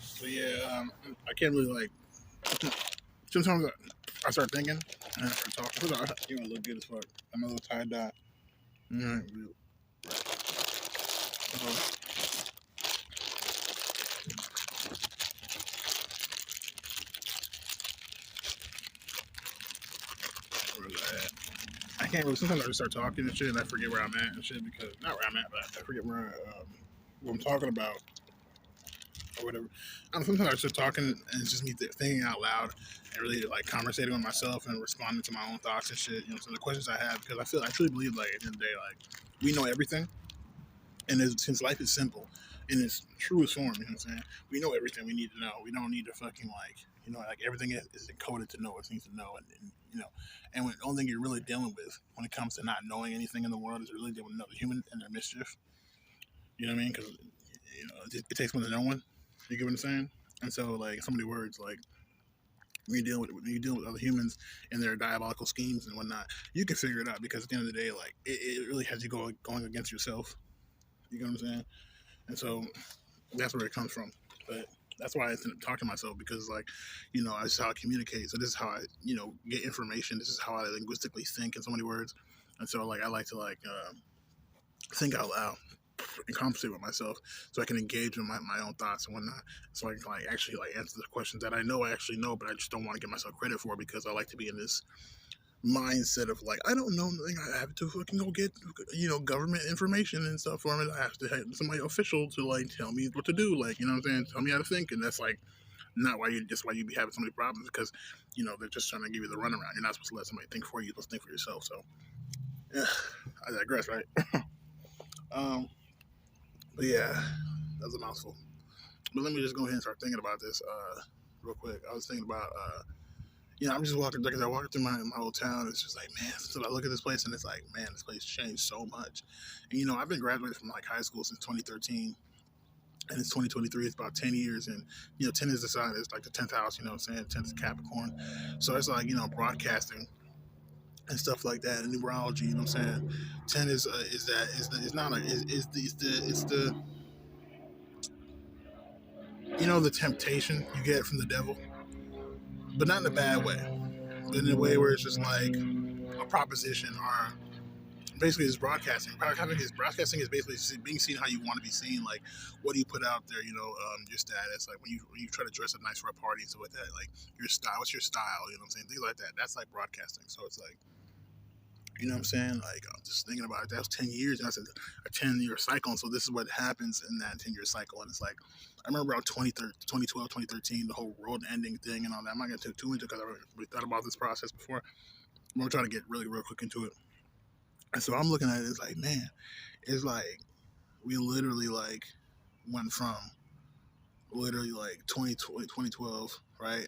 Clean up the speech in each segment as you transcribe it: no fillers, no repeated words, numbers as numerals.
So yeah, I can't really like. Sometimes I start thinking and I start talking. You know, look good as fuck. I'm a little tie dye. Mm-hmm. I can't really. Sometimes I just start talking and shit, and I forget where I'm at and shit because not where I'm at, but I forget what I'm talking about or whatever. I don't know, sometimes I start talking and it's just me thinking out loud and really like conversating with myself and responding to my own thoughts and shit. You know, some of the questions I have because I truly believe like at the end of the day, like we know everything, and since life is simple in its truest form, you know what I'm saying? We know everything we need to know. We don't need to fucking like, you know, like everything is encoded to know what things to know, and you know, and the only thing you're really dealing with when it comes to not knowing anything in the world is really dealing with another human and their mischief. You know what I mean? Because you know, it takes one to know one. You get what I'm saying? And so, like, so many words, like when you're dealing with other humans and their diabolical schemes and whatnot, you can figure it out because at the end of the day, like, it really has you going against yourself. You know what I'm saying? And so that's where it comes from. But that's why I talk to myself because, like, you know, this is how I communicate. So this is how I, you know, get information. This is how I linguistically think in so many words. And so, like, I like to think out loud and conversate with myself so I can engage in my own thoughts and whatnot. So I can like actually like answer the questions that I know I actually know, but I just don't want to give myself credit for because I like to be in this mindset of like I don't know nothing. I have to fucking go get government information and stuff for it. I have to have somebody official to like tell me what to do. Like you know what I'm saying? Tell me how to think, and that's like not why you be having so many problems because you know they're just trying to give you the runaround. You're not supposed to let somebody think for you. You're supposed to think for yourself. So yeah, I digress, right? um, but yeah, that's a mouthful. But let me just go ahead and start thinking about this real quick. I was thinking about I'm just walking because I walk through my old town. It's just like, man, so I look at this place and it's like, man, this place changed so much. And you know, I've been graduated from like high school since 2013, and it's 2023. It's about 10 years, and you know, 10 is the sign. It's like the 10th house. You know what I'm saying? 10th is Capricorn. So it's like broadcasting and stuff like that, and numerology. You know what I'm saying? 10 is not like it's the the temptation you get from the devil, but not in a bad way, but in a way where it's just like a proposition or basically it's broadcasting. Broadcasting is basically being seen how you want to be seen. Like, what do you put out there? Your status. Like when you try to dress up nice for a party and stuff like that. Like your style. What's your style? You know what I'm saying? Things like that. That's like broadcasting. So it's like, you know what I'm saying? Like I'm just thinking about it. That was 10 years. And that's a 10-year cycle. And so this is what happens in that 10-year cycle. And it's like I remember around 2012, 2013, the whole world ending thing and all that. I'm not gonna take too into because I really thought about this process before. I'm gonna try to get really real quick into it. And so I'm looking at it, it's like, man, it's like we literally like went from literally like 2012, right?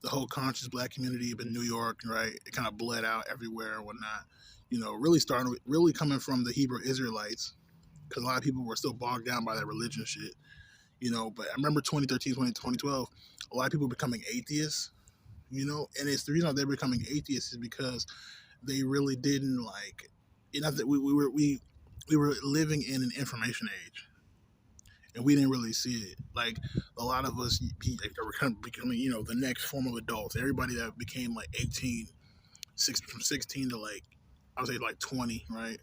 The whole conscious black community in New York, right? It kind of bled out everywhere and whatnot. You know, really coming from the Hebrew Israelites, because a lot of people were still bogged down by that religion shit. You know, but I remember 2013, 2012, a lot of people becoming atheists. You know, and it's the reason why they're becoming atheists is because they really didn't like. You know, that we were living in an information age and we didn't really see it. Like a lot of us were kind of becoming, the next form of adults. Everybody that became like 18, from 16 to like, I would say like 20, right?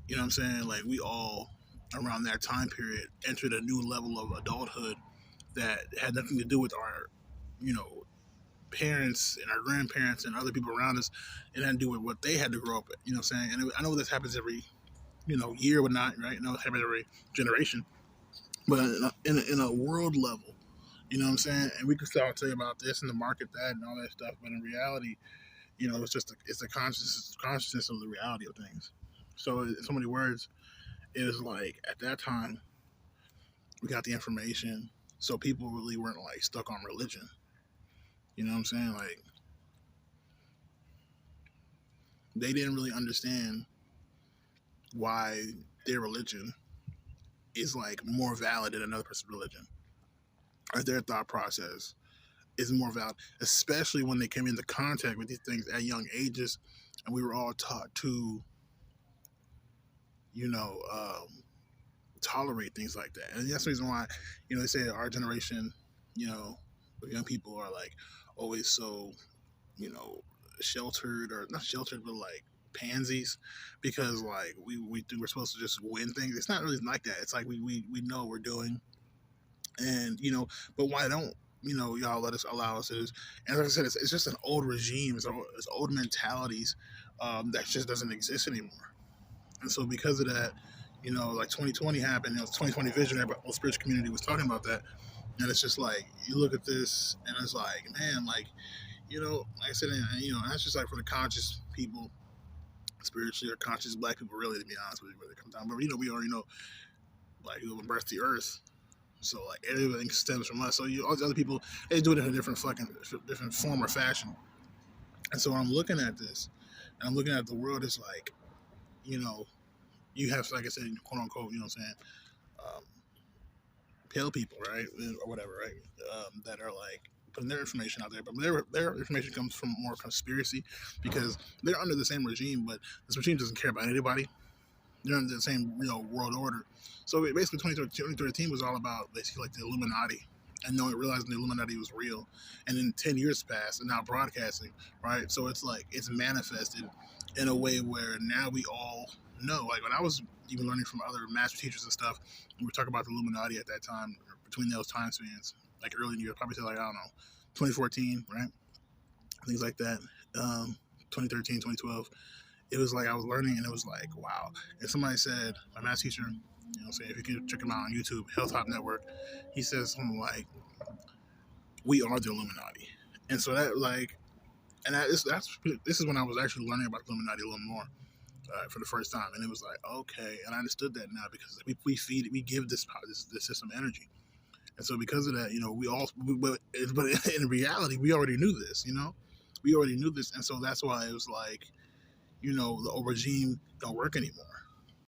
You know what I'm saying? Like we all around that time period entered a new level of adulthood that had nothing to do with our, you know, parents and our grandparents and other people around us. It had to do with what they had to grow up with. You know what I'm saying? And I know this happens every, year or not, right? I know it happens every generation. But in a world level, you know what I'm saying? And we could start to say about this and the market that and all that stuff, but in reality, it's just it's the consciousness of the reality of things. So in so many words, it was like at that time we got the information, so people really weren't like stuck on religion. You know what I'm saying? Like they didn't really understand why their religion is like more valid than another person's religion or their thought process is more valid, especially when they came into contact with these things at young ages, and we were all taught to, you know, tolerate things like that. And that's the reason why, they say our generation, you know, young people are like always so, you know, sheltered, or not sheltered, but like pansies, because like we think we're supposed to just win things. It's not really like that. It's like we know what we're doing, and but why don't y'all let us allow us to this? And like I said, it's just an old regime. It's old mentalities that just doesn't exist anymore. And so because of that, like 2020 happened. It was 2020 vision. Everybody, the whole spiritual community was talking about that, and it's just like you look at this, and it's like, man, like like I said, and that's just like for the conscious people, spiritually or conscious black people, really, to be honest with you, where it comes down. But we already know, like, we birth the earth, so like everything stems from us. So all these other people, they do it in a different form or fashion. And so when I'm looking at this, and I'm looking at the world, it's like, you know, you have, like I said, quote unquote, what I'm saying, um, pale people, right, or whatever, right, that are like putting their information out there, but their information comes from more conspiracy, because they're under the same regime, but this regime doesn't care about anybody. They're under the same world order. So basically, 2013 was all about basically like the Illuminati, and realizing the Illuminati was real. And then 10 years passed, and now broadcasting, right? So it's like it's manifested in a way where now we all know. Like when I was even learning from other master teachers and stuff, we were talking about the Illuminati at that time, between those time spans, like early in the year, probably say like, I don't know, 2014, right? Things like that. 2013, 2012, it was like I was learning, and it was like, wow. And somebody said, my math teacher, saying, if you can check him out on YouTube, Health Hop Network, he says something like, we are the Illuminati. And so that, like, and this is when I was actually learning about the Illuminati a little more, for the first time. And it was like, okay. And I understood that now, because we give this system energy. And so because of that, but in reality, we already knew this, we already knew this. And so that's why it was like, the old regime don't work anymore.